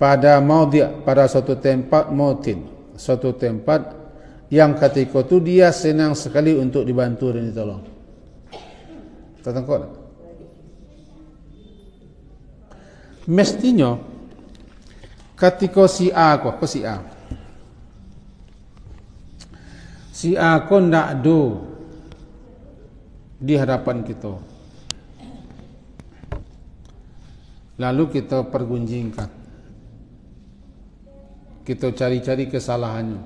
pada maudi', pada suatu tempat mautin, suatu tempat yang ketika itu dia senang sekali untuk dibantu dan ditolong. Tertangkap tak? Mestinya ketika si A kau ndak ada di hadapan kita, lalu kita pergunjingkan, kita cari-cari kesalahannya,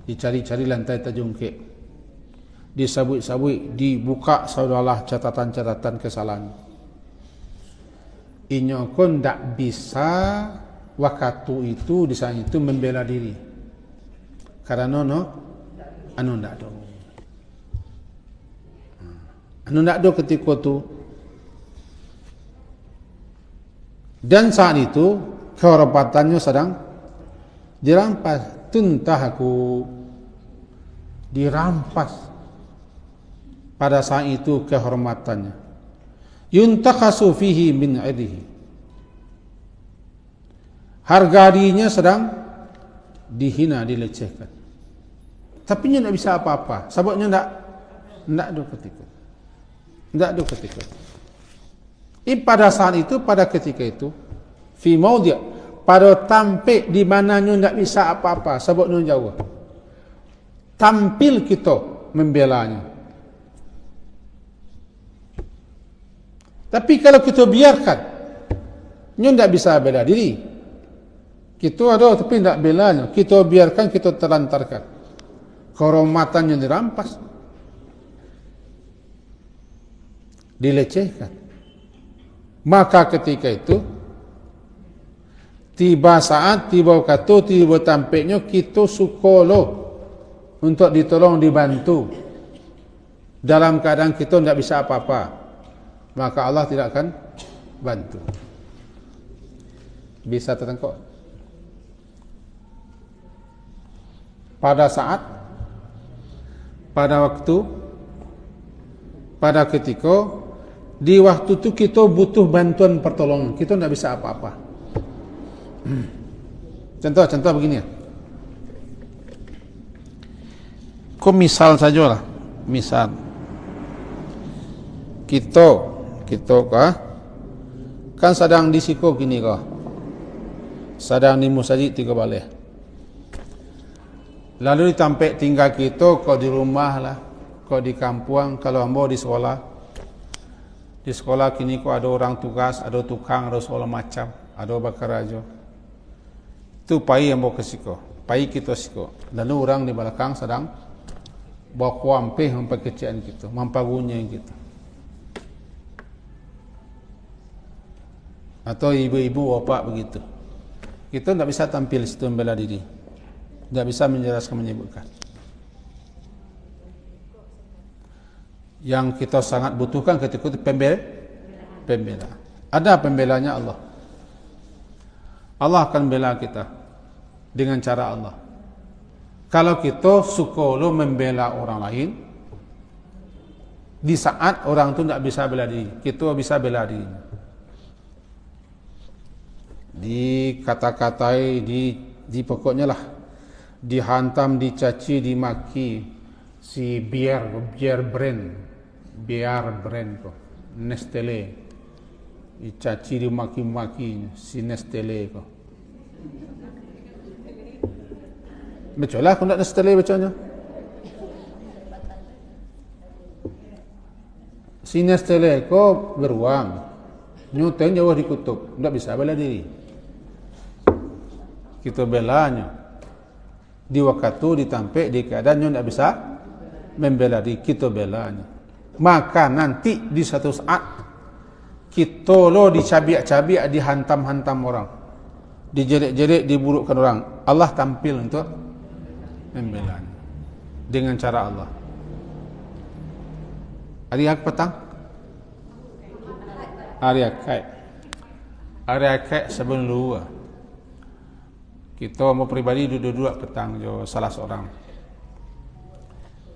dicari-cari lantai terjungkit, disabui-sabui, dibuka saudalah catatan-catatan kesalahan. Inyo kau ndak bisa waktu itu di saat itu membela diri, karena anu ndak ada. Anu ndak ada ketika itu. Dan saat itu kehormatannya sedang dirampas. Tuntah aku dirampas pada saat itu kehormatannya. Yuntakhasu fihi min irdihi. Harga dirinya sedang dihina, dilecehkan. Tapi dia tidak bisa apa-apa. Sebabnya tidak ada ketika. Tidak ada ketika. Pada saat itu, pada ketika itu, fi maudhi', pada tampil di mana dia tidak bisa apa-apa. Sebabnya jauh. Tampil kita membelanya. Tapi kalau kita biarkan, dia tidak bisa bela diri. Kita ada tapi tidak belanya. Kita biarkan, kita terlantarkan. Kehormatannya dirampas, dilecehkan. Maka ketika itu tiba saat, tiba waktu, tiba tampaknya kita sukolo untuk ditolong, dibantu dalam keadaan kita tidak bisa apa-apa, maka Allah tidak akan bantu. Bisa tertangkap? Pada saat, pada waktu, pada ketika, di waktu itu kita butuh bantuan pertolongan, kita tidak bisa apa-apa. Contoh begini ya. Kau misal saja lah, misal kita kan sedang di siko gini kah, sedang di musajid 3 balik. Lalu ditampek tinggal kita, kau di rumah lah, kau di kampung, kalau ambo di sekolah. Di sekolah kini kau ada orang tugas, ada tukang, ada segala macam, ada bakar aja. Itu pai ambo ke siko, pai kita siko. Lalu orang di belakang sedang bawa kuampe sampai kecian kita, mampagunya kita. Atau ibu-ibu bapak begitu. Kita tidak bisa tampil situ membela diri. Tidak bisa menjelaskan, menyebutkan. Yang kita sangat butuhkan ketika itu pembela. Ada pembelanya Allah. Allah akan bela kita dengan cara Allah. Kalau kita sukolo membela orang lain, di saat orang itu tidak bisa bela diri, kita bisa bela diri. Dikata-katai, di pokoknya lah, dihantam, dicaci, dimaki si biar brand kok, Nestle, dicaci, dimaki-maki si Nestle kok. Betul lah, aku nak Nestle bacanya. Si Nestle kok beruang, nyuteng jauh dikutuk, tidak bisa bela diri. Kita belanya. Di waktu ditampek di keadaannya tidak bisa membela diri, kita belanya. Maka nanti di satu saat kita lo dicabiak-cabiak, dihantam-hantam orang, dijerik-jerik, diburukkan orang, Allah tampil untuk membelanya dengan cara Allah. Hari petang, hari akad sebelum luar. Kita mau pribadi duduk-duduk petang jo salah seorang.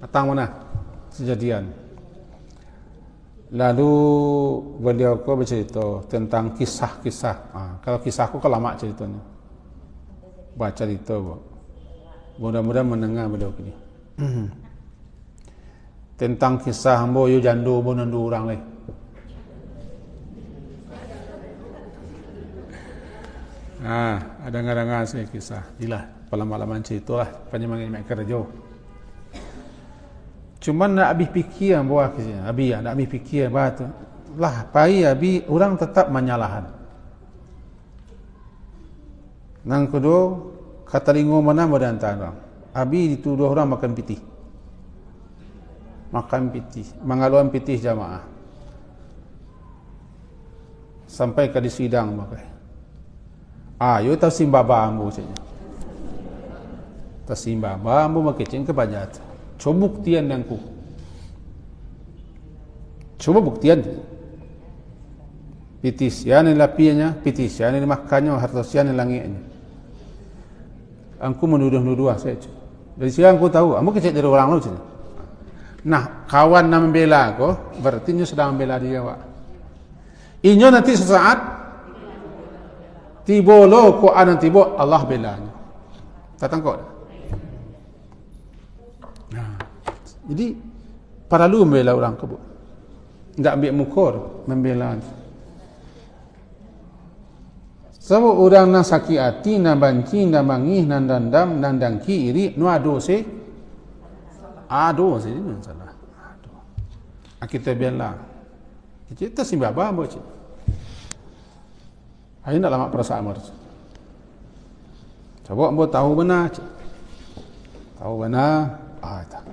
Petang mana? Kejadian. Lalu beliau ko bercerita tentang kisah-kisah. Kalau kisahku kan lama ceritanya. Baca cerita, Mudah-mudahan mendengar beliau ni. Tentang kisah hamba yu jando pun nandu orang lain. Ada ngarangan saya kisah. Inilah pengalaman cerita lah. Panjang mak kerja. Cuma nak habis fikir buah kisah. Habis nak habis fikir bah tu. Lah pai habis orang tetap menyalahan. Nang kedua kata lingo mana berantara orang. Habis dituduh orang makan pitih. Makan pitih, mengaluan pitih jamaah. Sampai ke di sidang pakai. Yo tahu simbaba ambu caknya. Tasimbaba ambu makecing ke pajat. Coba buktian dangku. Coba buktian. Pitisian ni lapianya, pitisian ni makannya, hartosian ni langitnya. Angku menuduh-nuduh saya. Dari siang aku tahu, ambu kecek dari orang lain. Nah, kawan nak membela aku, berarti nyo sedang membela dia, Pak. Inyo nanti sesaat tibo lo ko anan tibo Allah belanya. Tatang kau. Nah, jadi perlu membela orang kebut. Tidak ambil mukor membela. Sebab orang nak sakit hati, nak banci, nak bangih, nak dendam, nak dengki, iri, nu ado se. Ado se ini salah. Ado. Kita bela. Kita simbah apa cik? Hari nak lama perasaan mer. Coba ambo tahu benar cik. Tahu benar. Tak.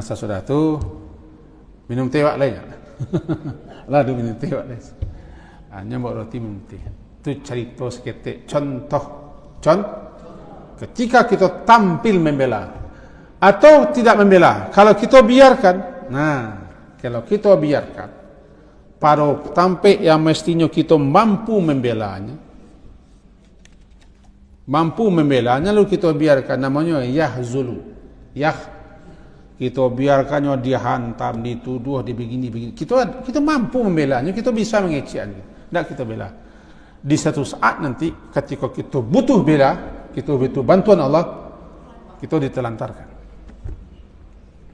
Sesudah tu minum teh wak lain. Lah tu minum teh wak lain. Nyambok roti minum teh. Tu cerita seketik contoh. Ketika kita tampil membela atau tidak membela, kalau kita biarkan, kalau kita biarkan pada tampil yang mestinya kita mampu membelanya, lalu kita biarkan, namanya yahzulu. Kita biarkannya dihantam, dituduh, begini. Kita mampu membelanya, kita bisa mengeceknya. Tak kita bela. Di satu saat nanti ketika kita butuh bela, kita butuh bantuan Allah, kita ditelantarkan.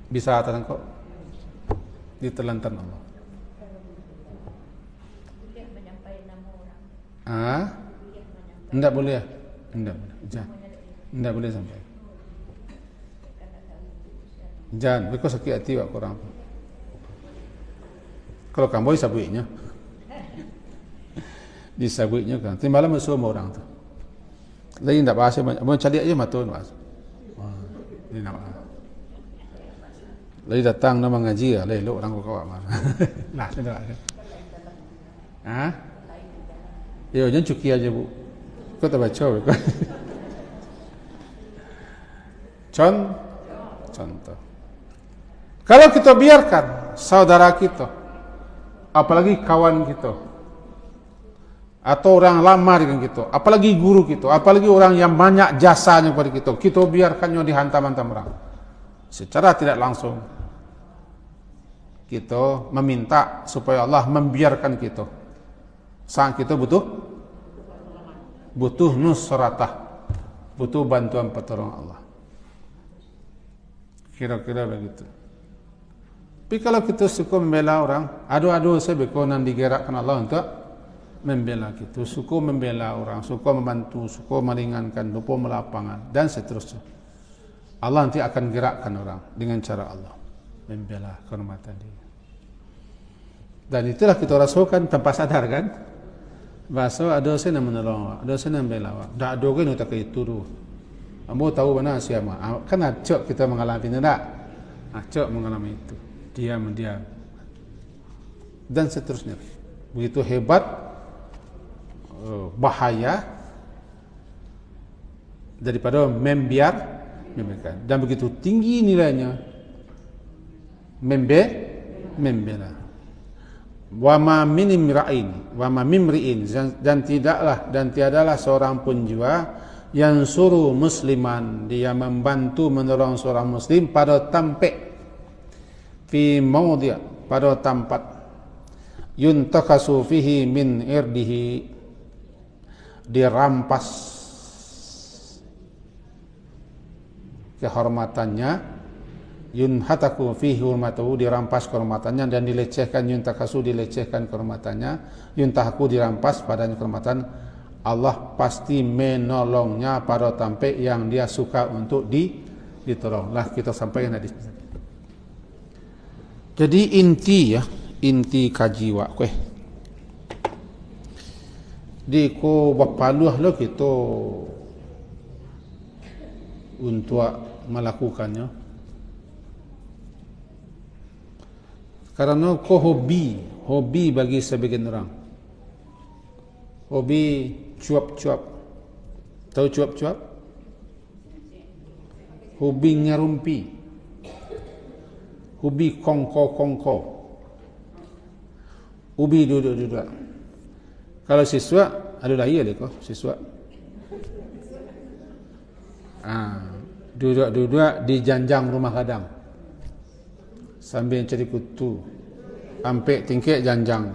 Bisa tak kau? Ditelantarkan Allah. Tidak boleh. Tidak boleh sampai. Jangan, mereka sakit hati wak korang. Kalau kamu disabuinya, kan. Tapi malam semua orang tu. Lagi tidak bahasa banyak. Mau cari aja matun bahasa. Ini nama. Lagi datang nama ngaji lah. Lelok orang kau awak mana. Nah, tidak ada. Yo, jangan cuki aja bu. Kau tak baca bu. Contoh. Kalau kita biarkan saudara kita, apalagi kawan kita, atau orang lama dengan kita, apalagi guru kita, apalagi orang yang banyak jasanya kepada kita biarkannya dihantam-hantam orang. Secara tidak langsung, kita meminta supaya Allah membiarkan kita. Saat kita butuh nusratah, butuh bantuan pertolongan Allah. Kira-kira begitu. Tapi kalau kita suka membela orang, adu-adu sebekonan digerakkan Allah untuk membela kita, suka membela orang, suka membantu, suka meringankan, lupa melapangan, dan seterusnya. Allah nanti akan gerakkan orang dengan cara Allah membela kehormatan dia. Dan itulah kita rasakan tanpa sadar kan? Bahasa ada saya nak menolong, ada saya nak membela. Tak ada kan kita kaya tuduh. Ambo tahu mana siapa? Kan acak kita mengalami itu tak? Acak mengalami itu. Diam. Dan seterusnya. Begitu hebat, bahaya daripada membiarkan. Dan begitu tinggi nilainya membela. Wa ma min imri'in, dan tiadalah seorang pun jua yang suruh musliman, dia membantu menolong seorang muslim pada tempat fi mawdi', pada tempat yuntakasu fihi min irdihi, dirampas kehormatannya, yunhataku fihi hurmatuhu, dirampas kehormatannya, dan dilecehkan, yuntakasu, dilecehkan kehormatannya, yuntahaku, dirampas padanya kehormatan, Allah pasti menolongnya pada sampai yang dia suka untuk ditolong. Lah kita sampaikan hadis. Jadi inti kaji wak kueh. Di ko bapaluh lo kita untuk melakukannya. Karena ko hobi bagi sebagian orang. Hobi cuap-cuap. Tahu cuap-cuap? Hobi nyarumpi. Hobi kongko-kongko. Hobi duduk-duduk. Kalau siswa, ada lagi ada kok siswa. Duduk-duduk di janjang rumah kadang. Sambil cari kutu. Sampai tingkik janjang.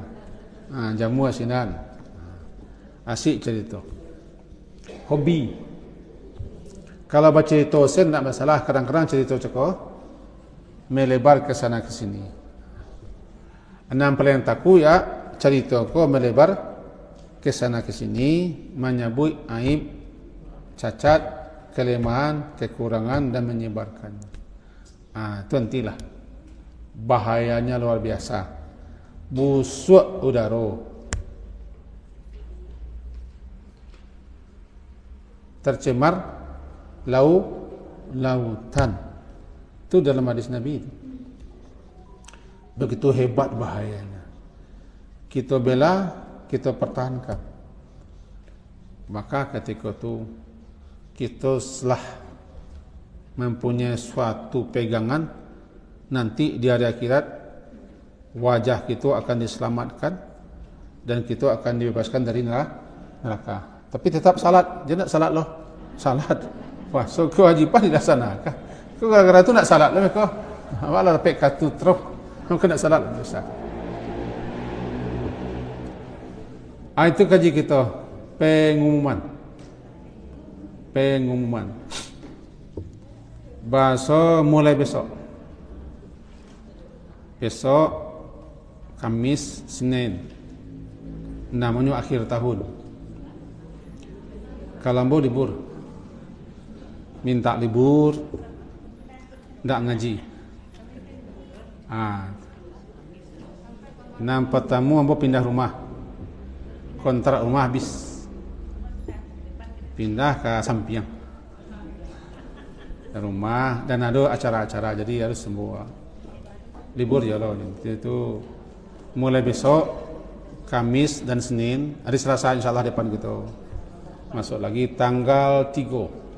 Jamu asinan. Asyik cerita. Hobi. Kalau baca cerita sen tak masalah, kadang-kadang cerita cakap melebar ke sana ke sini. Enam paling takut ya cerita ko melebar ke sana ke sini, menyebut aib, cacat, kelemahan, kekurangan dan menyebarkannya. Itu nantilah bahayanya luar biasa. Busuk udara, tercemar lautan. Itu dalam hadis Nabi itu. Begitu hebat bahayanya. Kita bela, kita pertahankan. Maka ketika itu kita setelah mempunyai suatu pegangan, nanti di hari akhirat wajah kita akan diselamatkan dan kita akan dibebaskan dari neraka. Tapi tetap salat. Dia nak salat loh. Salat. Wah, so kewajipan dilaksanakan. Kau gara-gara tu nak salat lah kau. Malah dapat kartu terus. Kau nak salat lah Ustaz. Itu kaji kita. Pengumuman. Bahasa mulai besok. Besok Kamis, Senin. Namanya akhir tahun. Kalambo libur. Minta libur. Tak ngaji. Nampak tamu ambo pindah rumah. Kontrak rumah habis. Pindah ke Sampiang. Rumah dan ada acara-acara, jadi harus semua libur ya loh. Itu mulai besok Kamis dan Senin, hari Selasa insyaallah depan kita. Masuk lagi tanggal 3.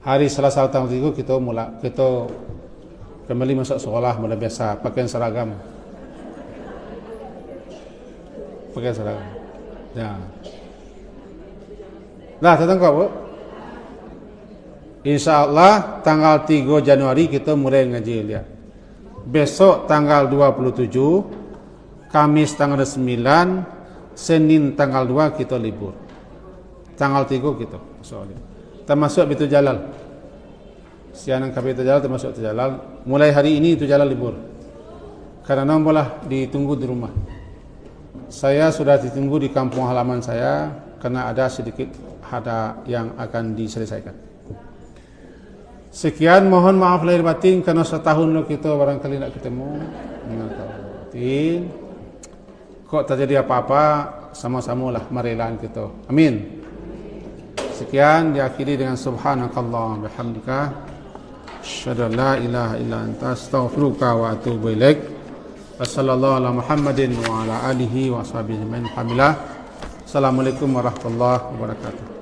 Hari Selasa tanggal 3 kita kembali masuk sekolah mulai biasa, pakaian seragam. Ya. Nah, tentang kau, insyaallah tanggal 3 Januari kita mulai ngaji lihat. Besok tanggal 27, Kamis tanggal 9, Senin tanggal 2 kita libur. Tanggal 3 kita soalnya. Termasuk Baitul Jalal. Sianan ke Baitul Jalal termasuk Baitul Jalal. Mulai hari ini Baitul Jalal libur. Karena boleh ditunggu di rumah. Saya sudah ditunggu di kampung halaman saya karena ada sedikit yang akan diselesaikan. Sekian, mohon maaf lahir batin karena setahun lo kita barangkali nak ketemu. Kok terjadi apa-apa, sama-sama lah merelaan kita. Amin. Sekian, diakhiri dengan subhanakallah bihamdika asyhadu an la ilaha illa anta astaghfiruka wa atubu ilaik. Wassallallahu ala Muhammadin wa ala alihi wa sahbihi ajmain. Alhamdulillah. Assalamualaikum warahmatullahi wabarakatuh.